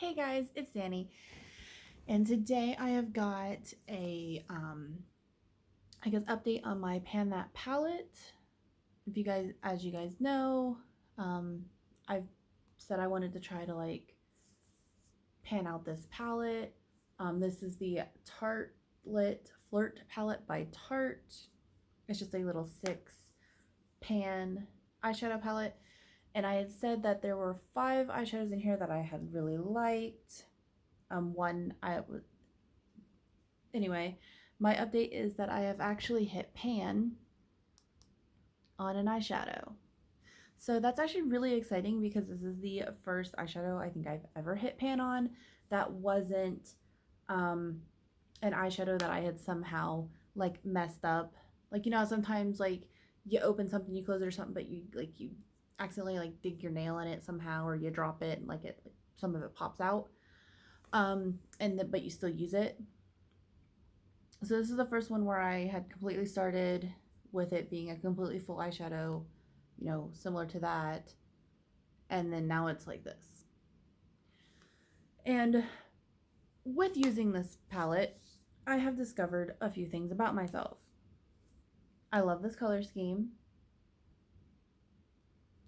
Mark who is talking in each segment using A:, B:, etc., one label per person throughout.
A: Hey guys, it's Danny, and today I have got a I guess update on my Pan That palette. If you guys, as you guys know, I've said I wanted to try to pan out this palette. This is the Tartlet Flirt palette by Tarte. It's just a little 6-pan eyeshadow palette. And I had said that there were 5 eyeshadows in here that I had really liked. Anyway, my update is that I have actually hit pan on an eyeshadow. So that's actually really exciting because this is the first eyeshadow I think I've ever hit pan on that wasn't an eyeshadow that I had somehow messed up. Sometimes you open something, you close it or something, but you accidentally dig your nail in it somehow, or you drop it and some of it pops out. But you still use it. So this is the first one where I had completely started with it being a completely full eyeshadow, similar to that. And then now it's like this. And with using this palette, I have discovered a few things about myself. I love this color scheme.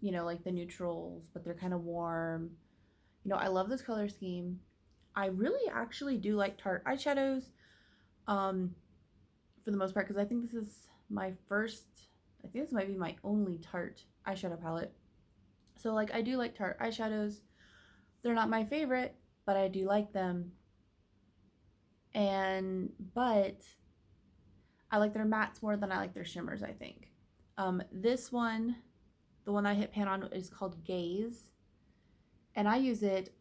A: Like the neutrals, but they're kind of warm. I love this color scheme. I really actually do like Tarte eyeshadows, for the most part, because I think this is my first, I think this might be my only Tarte eyeshadow palette. So I do like Tarte eyeshadows. They're not my favorite, but I do like them. But I like their mattes more than I like their shimmers, I think. This one, the one I hit pan on, is called Gaze. And I use it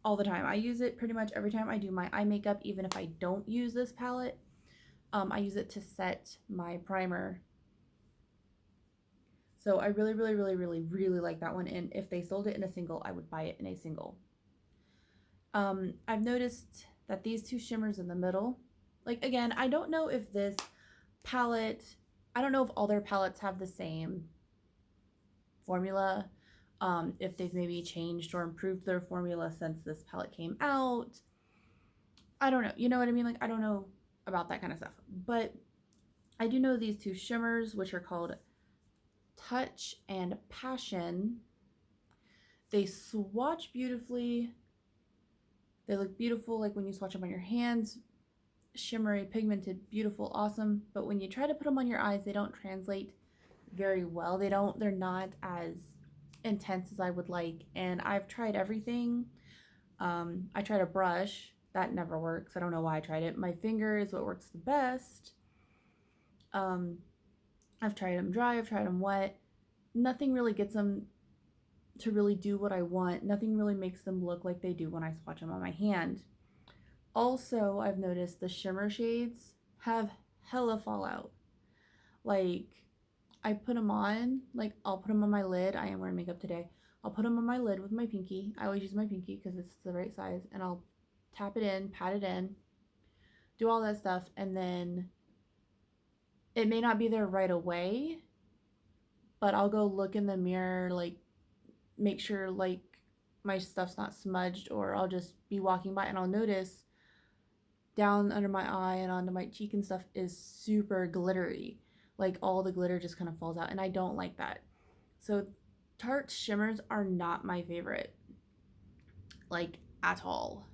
A: all the time. I use it pretty much every time I do my eye makeup, even if I don't use this palette. I use it to set my primer. So I really, really, really, really, really like that one. And if they sold it in a single, I would buy it in a single. I've noticed that these two shimmers in the middle, again, I don't know if this palette, I don't know if all their palettes have the same formula. If they've maybe changed or improved their formula since this palette came out. I don't know. You know what I mean? I don't know about that kind of stuff. But I do know these two shimmers, which are called Touch and Passion. They swatch beautifully. They look beautiful, when you swatch them on your hands. Shimmery, pigmented, beautiful, awesome. But when you try to put them on your eyes, they don't translate very well. They're not as intense as I would like. And I've tried everything. I tried a brush. That never works. I don't know why I tried it. My finger is what works the best. I've tried them dry. I've tried them wet. Nothing really gets them to really do what I want. Nothing really makes them look like they do when I swatch them on my hand. Also, I've noticed the shimmer shades have hella fallout. I put them on, I'll put them on my lid. I am wearing makeup today. I'll put them on my lid with my pinky. I always use my pinky because it's the right size. And I'll tap it in, pat it in, do all that stuff. And then it may not be there right away, but I'll go look in the mirror, make sure, my stuff's not smudged. Or I'll just be walking by and I'll notice down under my eye and onto my cheek and stuff is super glittery. All the glitter just kind of falls out, and I don't like that. So Tarte shimmers are not my favorite, at all.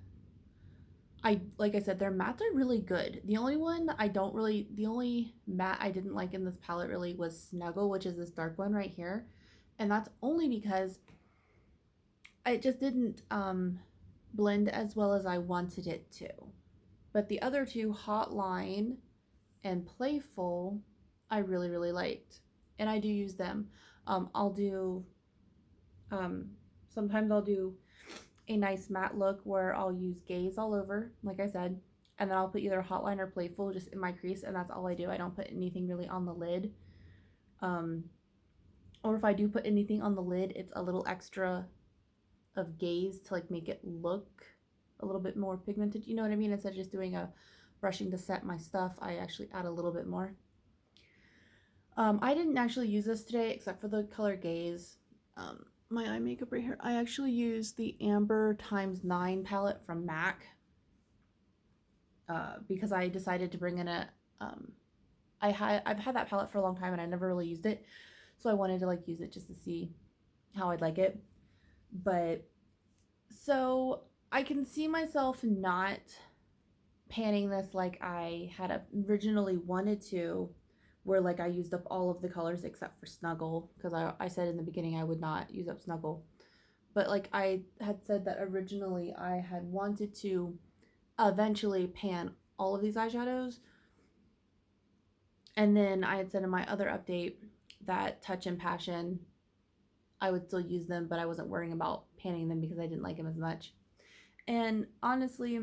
A: Like I said, their mattes are really good. The only matte I didn't like in this palette really was Snuggle, which is this dark one right here. And that's only because it just didn't blend as well as I wanted it to. But the other two, Hotline and Playful, I really, really liked. And I do use them. Sometimes I'll do a nice matte look where I'll use Gaze all over, like I said. And then I'll put either Hotline or Playful just in my crease, and that's all I do. I don't put anything really on the lid. Or if I do put anything on the lid, it's a little extra of Gaze to make it look a little bit more pigmented. You know what I mean? Instead of just doing a brushing to set my stuff, I actually add a little bit more. I didn't actually use this today except for the color Gaze. my eye makeup right here. I actually use the Amber ×9 palette from MAC because I decided to bring in a I've had that palette for a long time and I never really used it, so I wanted to like use it just to see how I'd like it. But so I can see myself not panning this like I had originally wanted to, where like I used up all of the colors except for Snuggle, because I said in the beginning I would not use up Snuggle. But like I had said that originally I had wanted to eventually pan all of these eyeshadows. And then I had said in my other update that Touch and Passion, I would still use them, but I wasn't worrying about panning them because I didn't like them as much. And honestly,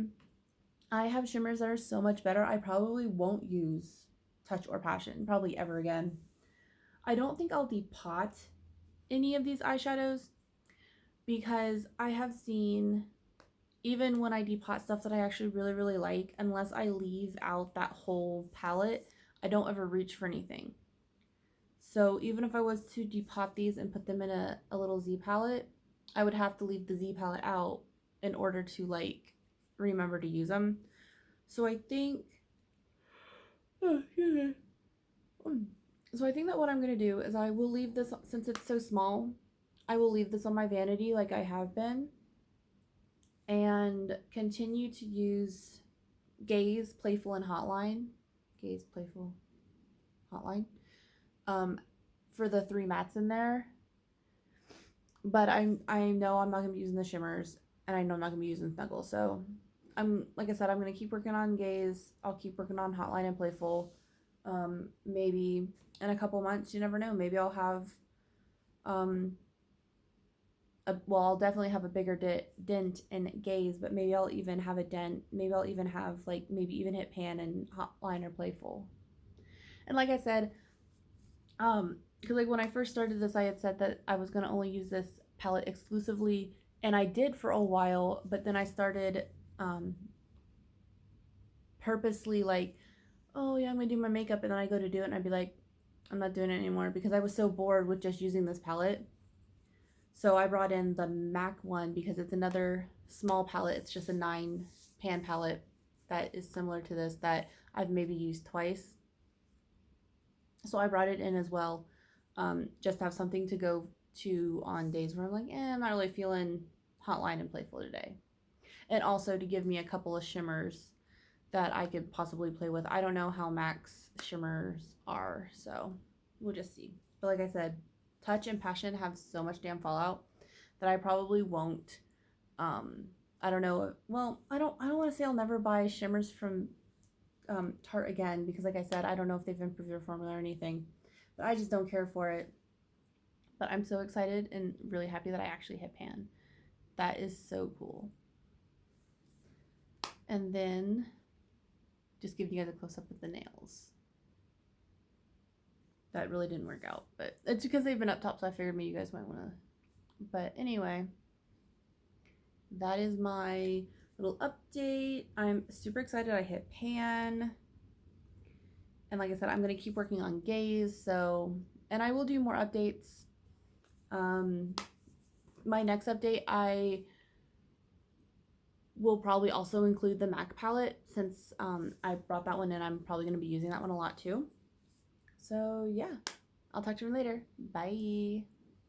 A: I have shimmers that are so much better. I probably won't use Touch or Passion probably ever again. I don't think I'll depot any of these eyeshadows because I have seen, even when I depot stuff that I actually really, really like, unless I leave out that whole palette, I don't ever reach for anything. So even if I was to depot these and put them in a little Z palette, I would have to leave the Z palette out in order to like remember to use them. So I think, so I think that what I'm going to do is I will leave this, since it's so small, I will leave this on my vanity like I have been and continue to use Gaze, Playful, and Hotline. Gaze, Playful, Hotline. For the 3 mattes in there. But I know I'm not going to be using the shimmers, and I know I'm not going to be using Snuggle. So like I said, I'm going to keep working on Gaze. I'll keep working on Hotline and Playful. Maybe in a couple months, you never know. Maybe I'll have, I'll definitely have a bigger dent in Gaze, but maybe I'll even have a dent. Maybe I'll even have, like, maybe even hit Pan and Hotline or Playful. And like I said, because like when I first started this, I had said that I was going to only use this palette exclusively, and I did for a while, but then I started purposely like, oh yeah, I'm going to do my makeup, and then I go to do it and I'd be like, I'm not doing it anymore because I was so bored with just using this palette. So I brought in the MAC one because it's another small palette. It's just a 9 pan palette that is similar to this that I've maybe used twice. So I brought it in as well, just to have something to go to on days where I'm like, I'm not really feeling Hotline and Playful today. And also to give me a couple of shimmers that I could possibly play with. I don't know how MAC's shimmers are, so we'll just see. But like I said, Touch and Passion have so much damn fallout that I probably won't. I don't know. Well, I don't want to say I'll never buy shimmers from Tarte again because, like I said, I don't know if they've improved their formula or anything, but I just don't care for it. But I'm so excited and really happy that I actually hit pan. That is so cool. And then just giving you guys a close up of the nails. That really didn't work out, but it's because they've been up top, so I figured maybe you guys might want to. But anyway, that is my little update. I'm super excited I hit pan. And like I said, I'm going to keep working on Gaze, so, and I will do more updates. My next update, I will probably also include the MAC palette since I brought that one in. I'm probably going to be using that one a lot too. So yeah, I'll talk to you later. Bye.